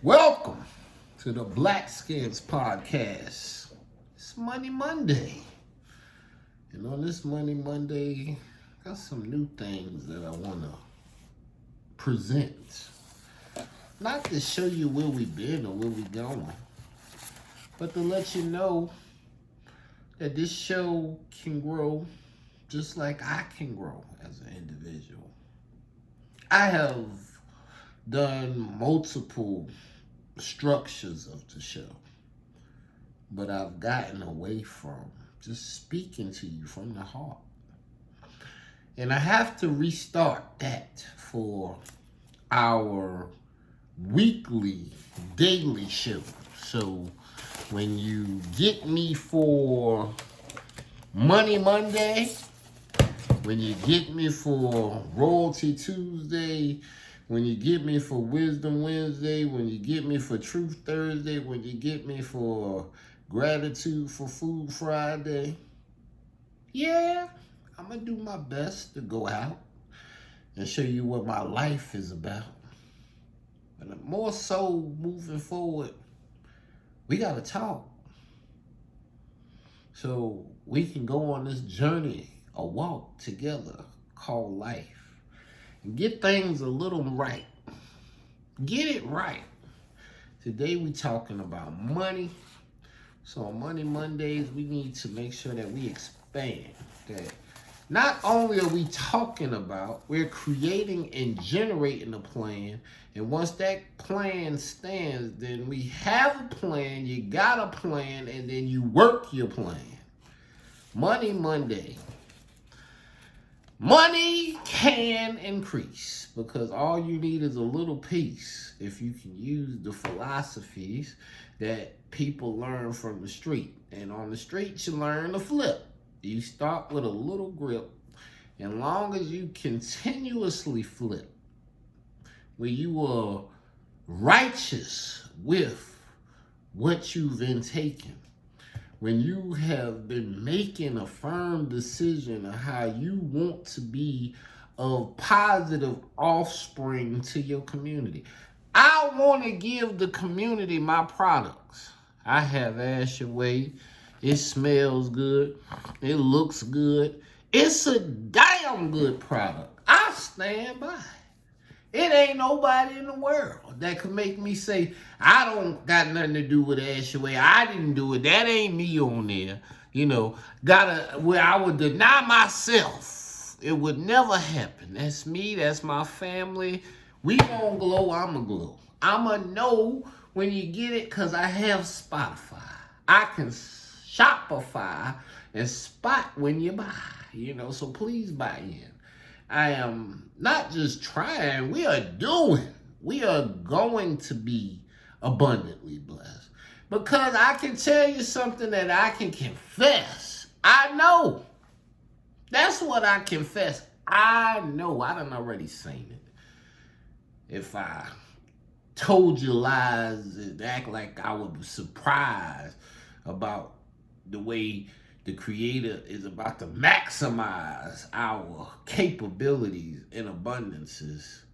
Welcome to the Blackskins podcast. It's Money Monday. And on this Money Monday, I got some new things that I want to present. Not to show you where we've been or where we're going, but to let you know that this show can grow just like I can grow as an individual. I have done multiple structures of the show, but I've gotten away from just speaking to you from the heart. And I have to restart that for our weekly, daily show. So when you get me for Money Monday, when you get me for Royalty Tuesday, when you get me for Wisdom Wednesday, when you get me for Truth Thursday, when you get me for Gratitude for Food Friday, yeah, I'm going to do my best to go out and show you what my life is about. But more so, moving forward, we got to talk. So we can go on this journey, a walk together called life. And get things a little right. Get it right. Today we talking about money. So on Money Mondays, we need to make sure that we expand. That not only are we talking about, we're creating and generating a plan. And once that plan stands, then we have a plan, you got a plan, and then you work your plan. Money Monday. Money can increase because all you need is a little piece if you can use the philosophies that people learn from the street. And on the street, you learn to flip. You start with a little grip, and long as you continuously flip, when you are righteous with what you've been taking, when you have been making a firm decision of how you want to be a positive offspring to your community. I want to give the community my products. I have YAHReal. It smells good. It looks good. It's a damn good product. I stand by it. It ain't nobody in the world that could make me say, I don't got nothing to do with YAHReal. I didn't do it. That ain't me on there. Where I would deny myself. It would never happen. That's me. That's my family. We gonna glow. I'ma glow. I'ma know when you get it because I have Spotify. I can Shopify and spot when you buy. So please buy in. I am not just trying, we are doing. We are going to be abundantly blessed. Because I can tell you something that I can confess. I know. That's what I confess. I know. I done already seen it. If I told you lies and act like I was surprised about the way the Creator is about to maximize our capabilities and abundances,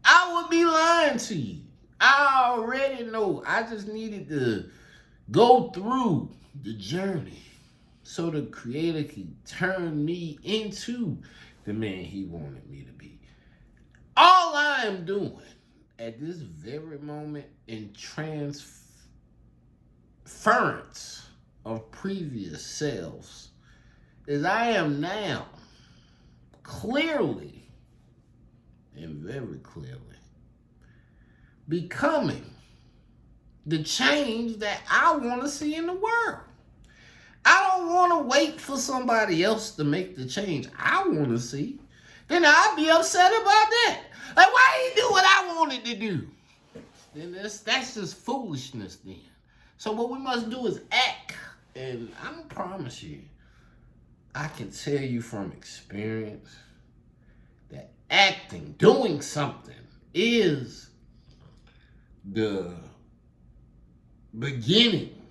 I would be lying to you. I already know. I just needed to go through the journey so the Creator could turn me into the man He wanted me to be. All I am doing at this very moment in transference of previous selves is I am now clearly and very clearly becoming the change that I want to see in the world. I don't want to wait for somebody else to make the change I want to see. Then I'll be upset about that. Like, why didn't you do what I wanted to do? Then that's just foolishness then. So what we must do is act. And I promise you, I can tell you from experience that acting, doing something, is the beginning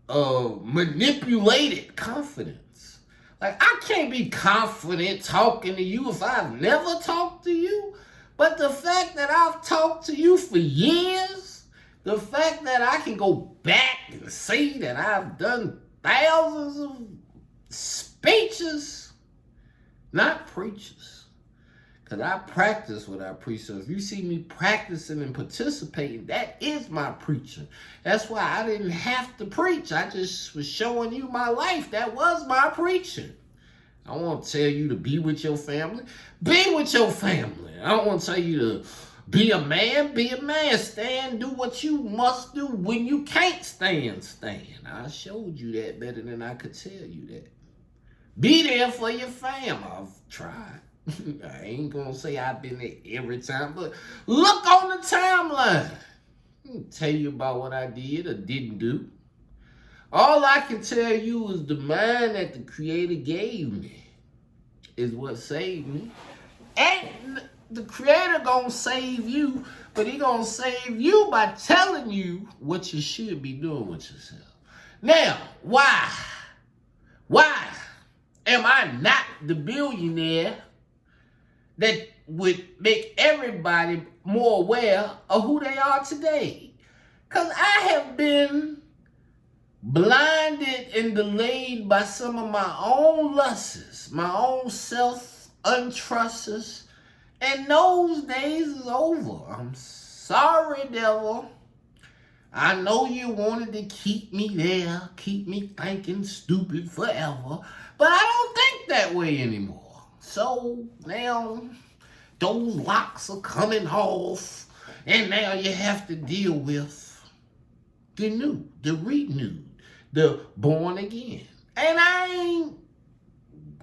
of manipulated confidence. Like, I can't be confident talking to you if I've never talked to you. But the fact that I've talked to you for years, the fact that I can go back and see that I've done thousands of speeches, not preachers, because I practice what I preach. So if you see me practicing and participating, that is my preaching. That's why I didn't have to preach. I just was showing you my life. That was my preaching. I don't want to tell you to be with your family. Be with your family. I don't want to tell you to be a man. Be a man. Stand, do what you must do. When you can't stand, stand. I showed you that better than I could tell you that. Be there for your fam. I've tried. I ain't going to say I've been there every time, but look on the timeline. I'll tell you about what I did or didn't do. All I can tell you is the mind that the Creator gave me is what saved me. And the Creator gonna save you, but he gonna save you by telling you what you should be doing with yourself. Now, why? Why am I not the billionaire that would make everybody more aware of who they are today? Because I have been blinded and delayed by some of my own lusts, my own self-untrusts, and those days is over. I'm sorry, devil. I know you wanted to keep me there, keep me thinking stupid forever, but I don't think that way anymore. So now those locks are coming off, and now you have to deal with the new, the renewed, the born again. And I ain't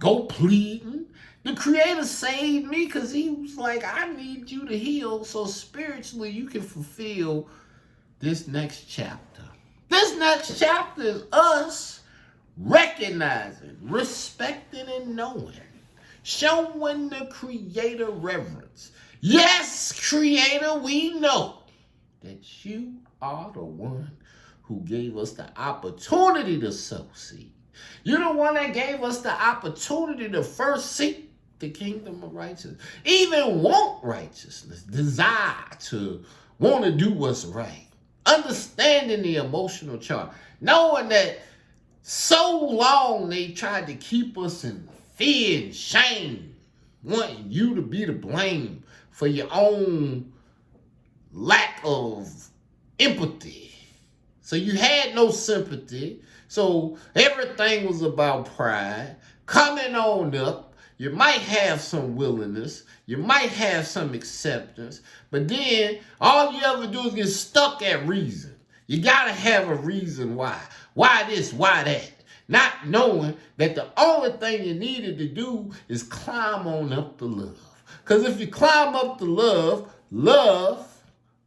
go pleading. The Creator saved me because he was like, I need you to heal so spiritually you can fulfill this next chapter. This next chapter is us recognizing, respecting, and knowing. Showing the Creator reverence. Yes, Creator, we know that you are the one who gave us the opportunity to sow seed. You're the one that gave us the opportunity to first seek the kingdom of righteousness. Even want righteousness. Desire to want to do what's right. Understanding the emotional charge. Knowing that so long they tried to keep us in fear and shame. Wanting you to be to blame for your own lack of empathy. So you had no sympathy. So everything was about pride. Coming on up, you might have some willingness. You might have some acceptance. But then all you ever do is get stuck at reason. You got to have a reason why. Why this, why that? Not knowing that the only thing you needed to do is climb on up to love. Because if you climb up to love, love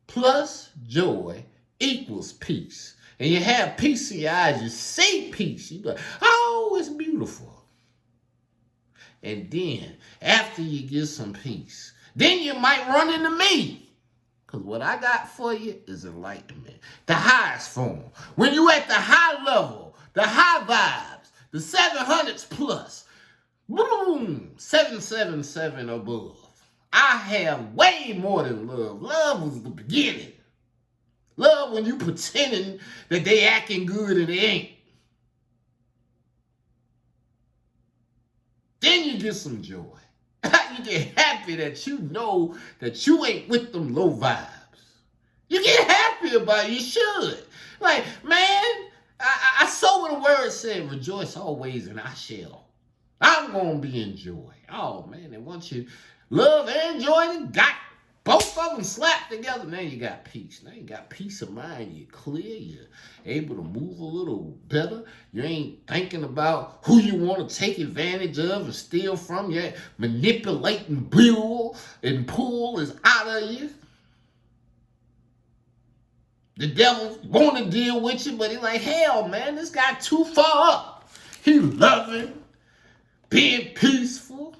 plus joy equals peace. And you have peace in your eyes. You see peace. You go, oh, it's beautiful. And then, after you get some peace, then you might run into me. Because what I got for you is enlightenment. The highest form. When you at the high level, the high vibes, the 700s plus, boom, 777 above. I have way more than love. Love was the beginning. Love when you pretending that they acting good and they ain't. Then you get some joy. You get happy that you know that you ain't with them low vibes. You get happy about it. You should. Like, man, I saw what the word said, rejoice always and I shall. I'm going to be in joy. Oh, man, and once you love and joy, you got both of them slapped together. Now you got peace. Now you got peace of mind. You're clear. You're able to move a little better. You ain't thinking about who you want to take advantage of and steal from. You're manipulating bull and pull is out of you. The devil want to deal with you, but he's like, hell, man, this guy too far up. He loving, being peaceful,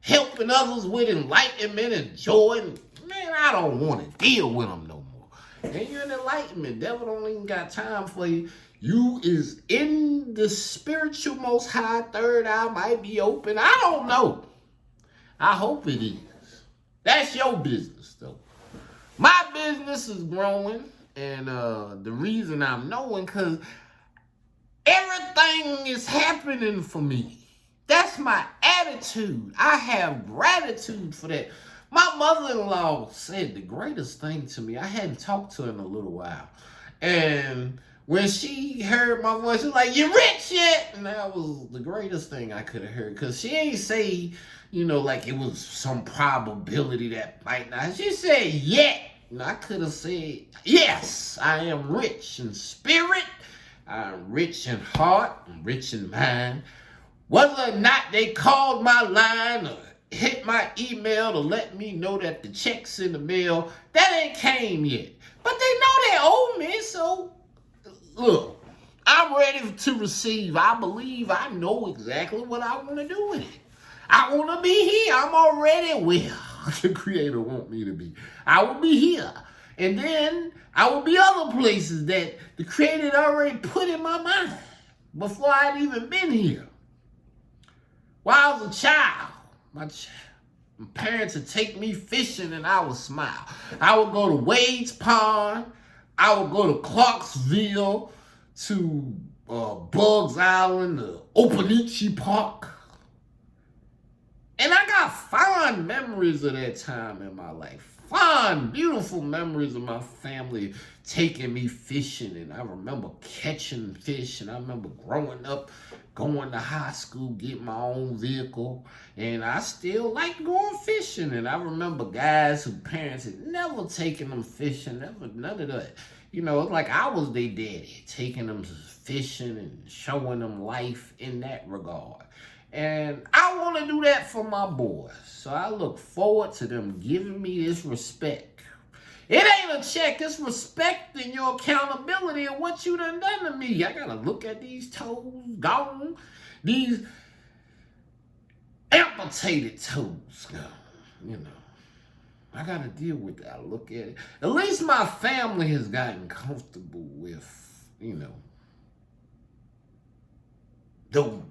helping others with enlightenment and joy. Man, I don't want to deal with them no more. And you're in enlightenment. Devil don't even got time for you. You is in the spiritual most high. Third eye might be open. I don't know. I hope it is. That's your business, though. My business is growing, and the reason I'm knowing, because everything is happening for me. That's my attitude. I have gratitude for that. My mother-in-law said the greatest thing to me. I hadn't talked to her in a little while. And when she heard my voice, she was like, "You rich yet?" And that was the greatest thing I could have heard. Because she ain't say, like it was some probability that might not. She said, "Yet." And I could have said, "Yes, I am rich in spirit. I'm rich in heart. I'm rich in mind." Whether or not they called my line or hit my email to let me know that the check's in the mail, that ain't came yet. But they know they owe me, so look, I'm ready to receive. I believe I know exactly what I want to do with it. I want to be here. I'm already where the Creator want me to be. I will be here. And then I will be other places that the Creator had already put in my mind before I'd even been here. While I was a child, my parents would take me fishing and I would smile. I would go to Wade's Pond. I would go to Clarksville, to Bugs Island, to Opanichi Park. And I got fond memories of that time in my life. Fond, beautiful memories of my family taking me fishing. And I remember catching fish. And I remember growing up, going to high school, getting my own vehicle. And I still like going fishing. And I remember guys whose parents had never taken them fishing, none of that. It's like I was their daddy, taking them fishing and showing them life in that regard. And I want to do that for my boys. So I look forward to them giving me this respect. It ain't a check, it's respecting your accountability of what you done to me. I got to look at these toes gone, these amputated toes gone, I got to deal with that. I look at it. At least my family has gotten comfortable with, those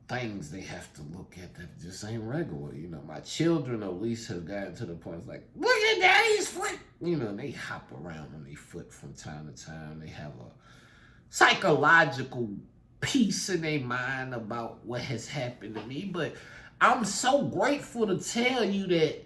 things they have to look at that just ain't regular. My children at least have gotten to the point, it's like, look at daddy's foot. They hop around on their foot from time to time. They have a psychological peace in their mind about what has happened to me. But I'm so grateful to tell you that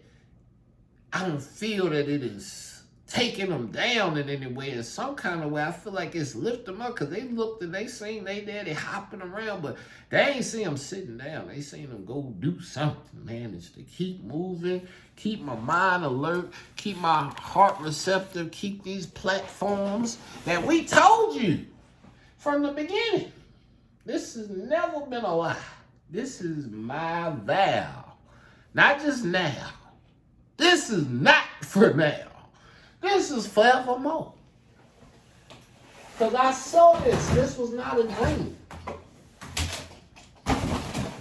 I don't feel that it is taking them down in any way. In some kind of way, I feel like it's lifting them up, because they looked and they seen they daddy hopping around, but they ain't see them sitting down. They seen them go do something, manage to keep moving, keep my mind alert, keep my heart receptive, keep these platforms that we told you from the beginning. This has never been a lie. This is my vow. Not just now. This is not for now. This is forevermore. Because I saw this. This was not a dream.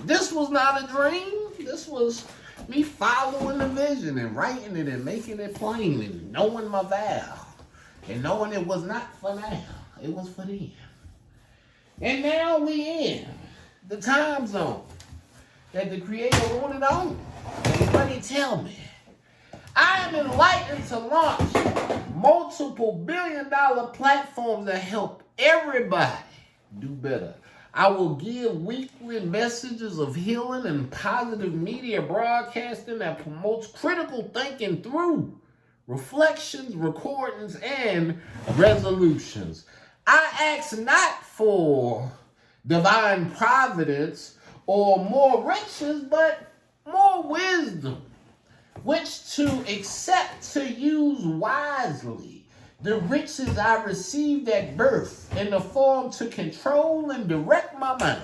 This was not a dream. This was me following the vision and writing it and making it plain and knowing my vow. And knowing it was not for now. It was for them. And now we in the time zone that the Creator wanted on. And let me tell me, I am enlightened to launch multiple billion-dollar platforms that help everybody do better. I will give weekly messages of healing and positive media broadcasting that promotes critical thinking through reflections, recordings, and resolutions. I ask not for divine providence or more riches, but more wisdom, which to accept to use wisely the riches I received at birth in the form to control and direct my mind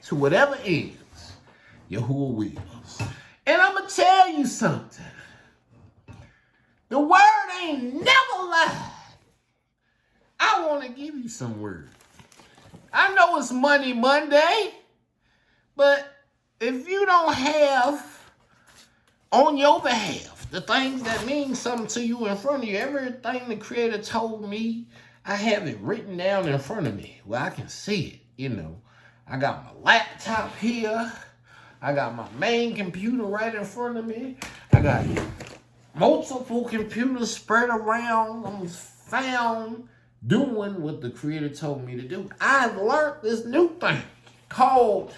to whatever ends YAHReal wills. And I'm going to tell you something. The word ain't never lied. I want to give you some word. I know it's Money Monday, but if you don't have on your behalf the things that mean something to you in front of you, everything the Creator told me, I have it written down in front of me where I can see it. I got my laptop here. I got my main computer right in front of me. I got multiple computers spread around. I'm found doing what the Creator told me to do. I've learned this new thing called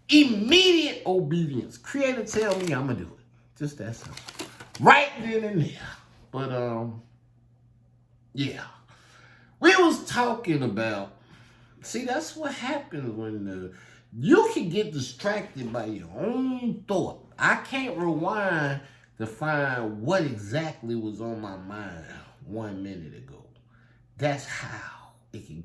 immediate obedience. Creator tell me I'm gonna do it. Just that simple. Right then and there. But yeah. We was talking about, see, that's what happens when you can get distracted by your own thought. I can't rewind to find what exactly was on my mind 1 minute ago. That's how it can